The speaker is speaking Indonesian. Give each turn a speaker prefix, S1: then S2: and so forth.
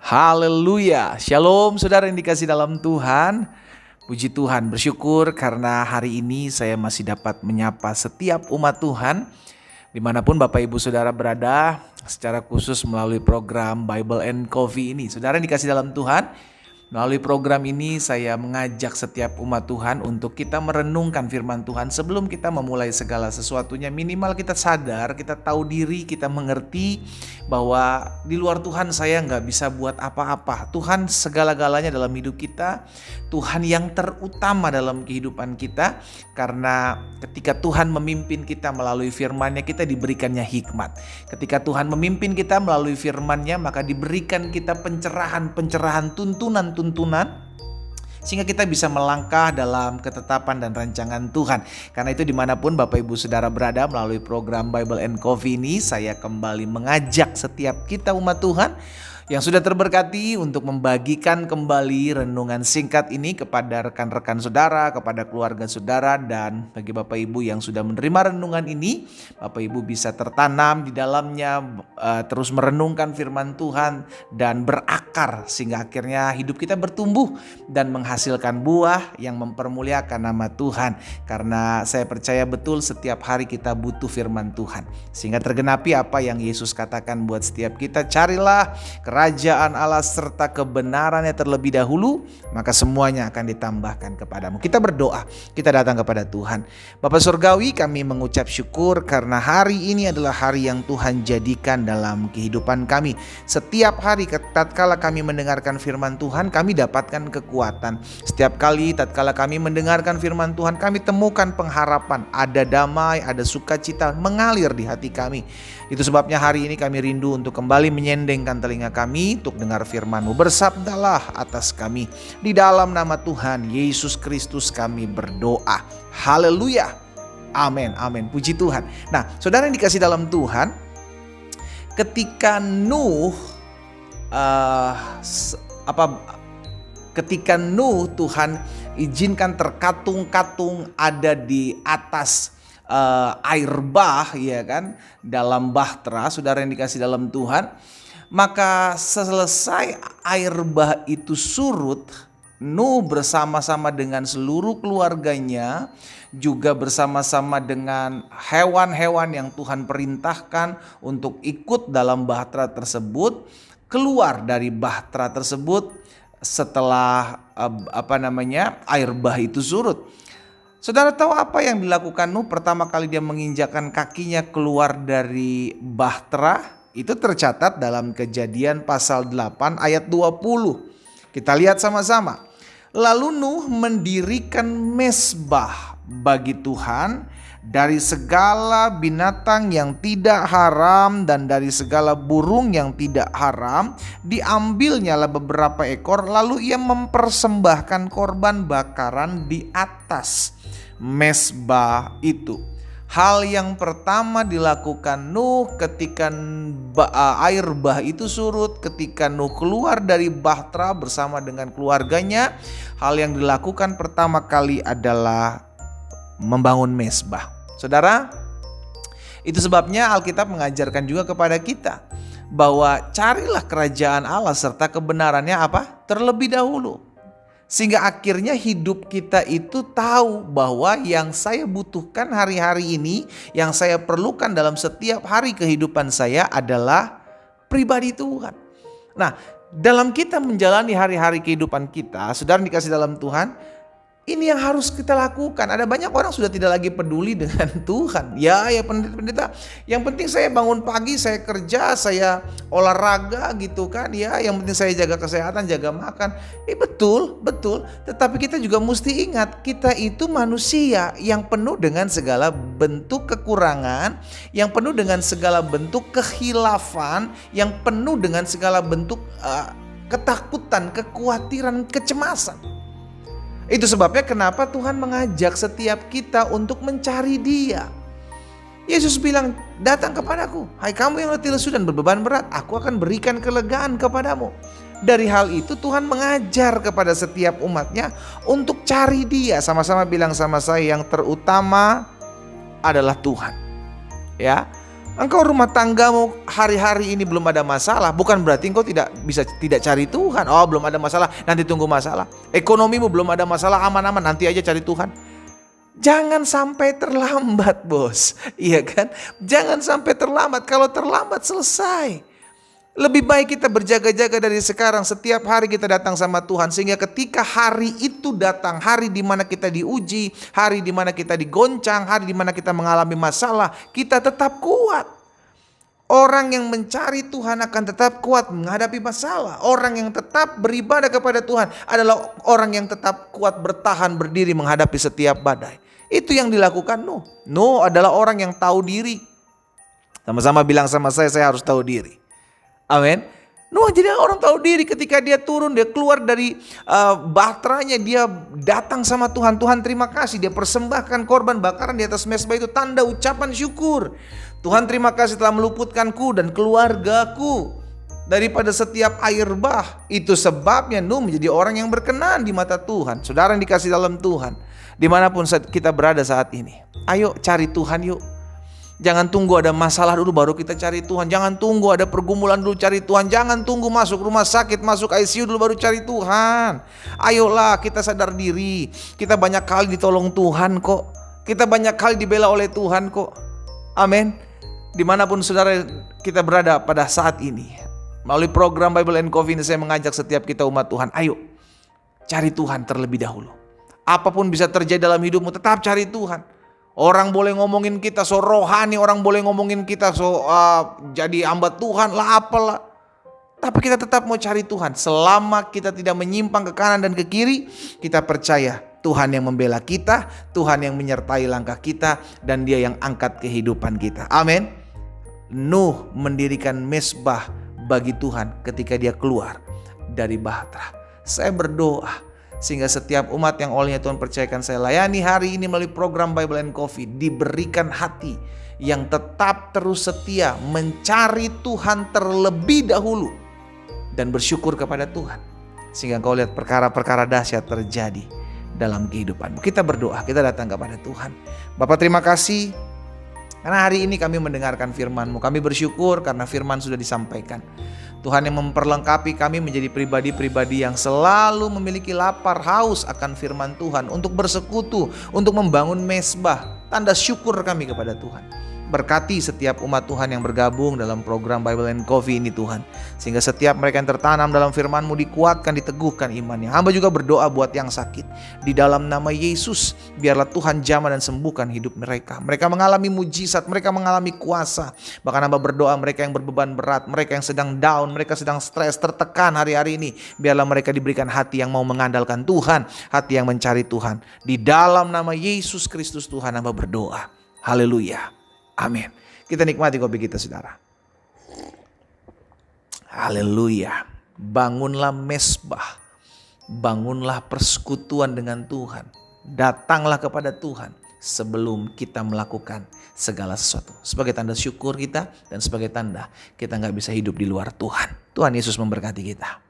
S1: Haleluya, shalom saudara yang dikasih dalam Tuhan. Puji Tuhan, bersyukur karena hari ini saya masih dapat menyapa setiap umat Tuhan dimanapun Bapak Ibu Saudara berada, secara khusus melalui program Bible and Coffee ini. Saudara yang dikasih dalam Tuhan, melalui program ini saya mengajak setiap umat Tuhan untuk kita merenungkan firman Tuhan sebelum kita memulai segala sesuatunya. Minimal kita sadar, kita tahu diri, kita mengerti bahwa di luar Tuhan saya nggak bisa buat apa-apa. Tuhan segala-galanya dalam hidup kita, Tuhan yang terutama dalam kehidupan kita. Karena ketika Tuhan memimpin kita melalui firman-Nya, kita diberikannya hikmat. Ketika Tuhan memimpin kita melalui firman-Nya, maka diberikan kita pencerahan, tuntunan, sehingga kita bisa melangkah dalam ketetapan dan rancangan Tuhan. Karena itu dimanapun Bapak Ibu Saudara berada, melalui program Bible and Coffee ini, saya kembali mengajak setiap kita umat Tuhan yang sudah terberkati untuk membagikan kembali renungan singkat ini kepada rekan-rekan saudara, kepada keluarga saudara, dan bagi Bapak Ibu yang sudah menerima renungan ini, Bapak Ibu bisa tertanam di dalamnya, terus merenungkan firman Tuhan dan berakar sehingga akhirnya hidup kita bertumbuh dan menghasilkan buah yang mempermuliakan nama Tuhan. Karena saya percaya betul setiap hari kita butuh firman Tuhan sehingga tergenapi apa yang Yesus katakan buat setiap kita, carilah kerajaan Allah serta kebenarannya terlebih dahulu, maka semuanya akan ditambahkan kepadamu. Kita berdoa, kita datang kepada Tuhan. Bapa Surgawi, kami mengucap syukur karena hari ini adalah hari yang Tuhan jadikan dalam kehidupan kami. Setiap hari tatkala kami mendengarkan firman Tuhan, kami dapatkan kekuatan. Setiap kali tatkala kami mendengarkan firman Tuhan, kami temukan pengharapan, ada damai, ada sukacita mengalir di hati kami. Itu sebabnya hari ini kami rindu untuk kembali menyendengkan telinga kami untuk dengar firman-Mu. Bersabdalah atas kami. Di dalam nama Tuhan Yesus Kristus kami berdoa. Haleluya. Amin, amin. Puji Tuhan. Nah, saudara yang dikasih dalam Tuhan, ketika Nuh Tuhan izinkan terkatung-katung ada di atas air bah, ya kan, dalam bahtera, saudara yang dikasih dalam Tuhan, maka selesai air bah itu surut, Nuh bersama-sama dengan seluruh keluarganya, juga bersama-sama dengan hewan-hewan yang Tuhan perintahkan untuk ikut dalam bahtera tersebut, keluar dari bahtera tersebut setelah air bah itu surut. Saudara tahu apa yang dilakukan Nuh pertama kali dia menginjakkan kakinya keluar dari bahtera? Itu tercatat dalam Kejadian pasal 8 ayat 20. Kita lihat sama-sama. Lalu Nuh mendirikan mezbah bagi Tuhan dari segala binatang yang tidak haram dan dari segala burung yang tidak haram. Diambilnyalah beberapa ekor, lalu ia mempersembahkan korban bakaran di atas mezbah itu. Hal yang pertama dilakukan Nuh ketika air bah itu surut, ketika Nuh keluar dari bahtera bersama dengan keluarganya, hal yang dilakukan pertama kali adalah membangun mezbah. Saudara, itu sebabnya Alkitab mengajarkan juga kepada kita bahwa carilah kerajaan Allah serta kebenarannya terlebih dahulu. Sehingga akhirnya hidup kita itu tahu bahwa yang saya butuhkan hari-hari ini, yang saya perlukan dalam setiap hari kehidupan saya adalah pribadi Tuhan. Nah, dalam kita menjalani hari-hari kehidupan kita, saudara dikasih dalam Tuhan, ini yang harus kita lakukan. Ada banyak orang sudah tidak lagi peduli dengan Tuhan. Ya pendeta, yang penting saya bangun pagi, saya kerja, saya olahraga gitu kan. Ya, yang penting saya jaga kesehatan, jaga makan. Betul. Tetapi kita juga mesti ingat, kita itu manusia yang penuh dengan segala bentuk kekurangan, yang penuh dengan segala bentuk kehilafan, yang penuh dengan segala bentuk ketakutan, kekhawatiran, kecemasan. Itu sebabnya kenapa Tuhan mengajak setiap kita untuk mencari Dia. Yesus bilang, datang kepadaku, hai kamu yang letih lesu dan berbeban berat, aku akan berikan kelegaan kepadamu. Dari hal itu Tuhan mengajar kepada setiap umatnya untuk cari Dia. Sama-sama bilang sama saya, yang terutama adalah Tuhan. Ya, Engkau rumah tanggamu hari-hari ini belum ada masalah, bukan berarti engkau tidak cari Tuhan. Oh, belum ada masalah, nanti tunggu masalah. Ekonomimu belum ada masalah, aman-aman, nanti aja cari Tuhan. Jangan sampai terlambat, bos. Iya kan? Jangan sampai terlambat. Kalau terlambat selesai. Lebih baik kita berjaga-jaga dari sekarang. Setiap hari kita datang sama Tuhan. Sehingga ketika hari itu datang, hari di mana kita diuji, hari di mana kita digoncang, hari di mana kita mengalami masalah, kita tetap kuat. Orang yang mencari Tuhan akan tetap kuat menghadapi masalah. Orang yang tetap beribadah kepada Tuhan adalah orang yang tetap kuat bertahan berdiri menghadapi setiap badai. Itu yang dilakukan Nuh. Nuh adalah orang yang tahu diri. Sama-sama bilang sama saya harus tahu diri. Amin. Nuh jadi orang tahu diri. Ketika dia turun, dia keluar dari bahteranya, dia datang sama Tuhan. Tuhan terima kasih. Dia persembahkan korban bakaran di atas mezbah itu tanda ucapan syukur. Tuhan terima kasih telah meluputkanku dan keluargaku daripada setiap air bah. Itu sebabnya Nuh menjadi orang yang berkenan di mata Tuhan. Saudara yang dikasih dalam Tuhan, dimanapun kita berada saat ini, ayo cari Tuhan yuk. Jangan tunggu ada masalah dulu baru kita cari Tuhan. Jangan tunggu ada pergumulan dulu cari Tuhan. Jangan tunggu masuk rumah sakit, masuk ICU dulu baru cari Tuhan. Ayolah kita sadar diri. Kita banyak kali ditolong Tuhan kok. Kita banyak kali dibela oleh Tuhan kok. Amin. Dimanapun saudara kita berada pada saat ini, melalui program Bible and Coffee ini saya mengajak setiap kita umat Tuhan. Ayo cari Tuhan terlebih dahulu. Apapun bisa terjadi dalam hidupmu, tetap cari Tuhan. Orang boleh ngomongin kita so rohani, orang boleh ngomongin kita so jadi hamba Tuhan lah apalah. Tapi kita tetap mau cari Tuhan. Selama kita tidak menyimpang ke kanan dan ke kiri, kita percaya Tuhan yang membela kita, Tuhan yang menyertai langkah kita, dan Dia yang angkat kehidupan kita. Amin. Nuh mendirikan mezbah bagi Tuhan ketika dia keluar dari bahtera. Saya berdoa sehingga setiap umat yang olehnya Tuhan percayakan saya layani hari ini melalui program Bible and Coffee diberikan hati yang tetap terus setia mencari Tuhan terlebih dahulu dan bersyukur kepada Tuhan, sehingga kau lihat perkara-perkara dahsyat terjadi dalam kehidupanmu. Kita berdoa, kita datang kepada Tuhan. Bapa, terima kasih karena hari ini kami mendengarkan firman-Mu. Kami bersyukur karena firman sudah disampaikan. Tuhan yang memperlengkapi kami menjadi pribadi-pribadi yang selalu memiliki lapar haus akan firman Tuhan, untuk bersekutu, untuk membangun mezbah. Tanda syukur kami kepada Tuhan. Berkati setiap umat Tuhan yang bergabung dalam program Bible and Coffee ini Tuhan, sehingga setiap mereka yang tertanam dalam firman-Mu dikuatkan, diteguhkan imannya. Hamba juga berdoa buat yang sakit. Di dalam nama Yesus, biarlah Tuhan jamah dan sembuhkan hidup mereka. Mereka mengalami mujizat, mereka mengalami kuasa. Bahkan hamba berdoa mereka yang berbeban berat, mereka yang sedang down, mereka sedang stres, tertekan hari-hari ini, biarlah mereka diberikan hati yang mau mengandalkan Tuhan, hati yang mencari Tuhan. Di dalam nama Yesus Kristus Tuhan hamba berdoa. Haleluya. Amin. Kita nikmati kopi kita saudara. Haleluya. Bangunlah mezbah. Bangunlah persekutuan dengan Tuhan. Datanglah kepada Tuhan sebelum kita melakukan segala sesuatu. Sebagai tanda syukur kita dan sebagai tanda kita gak bisa hidup di luar Tuhan. Tuhan Yesus memberkati kita.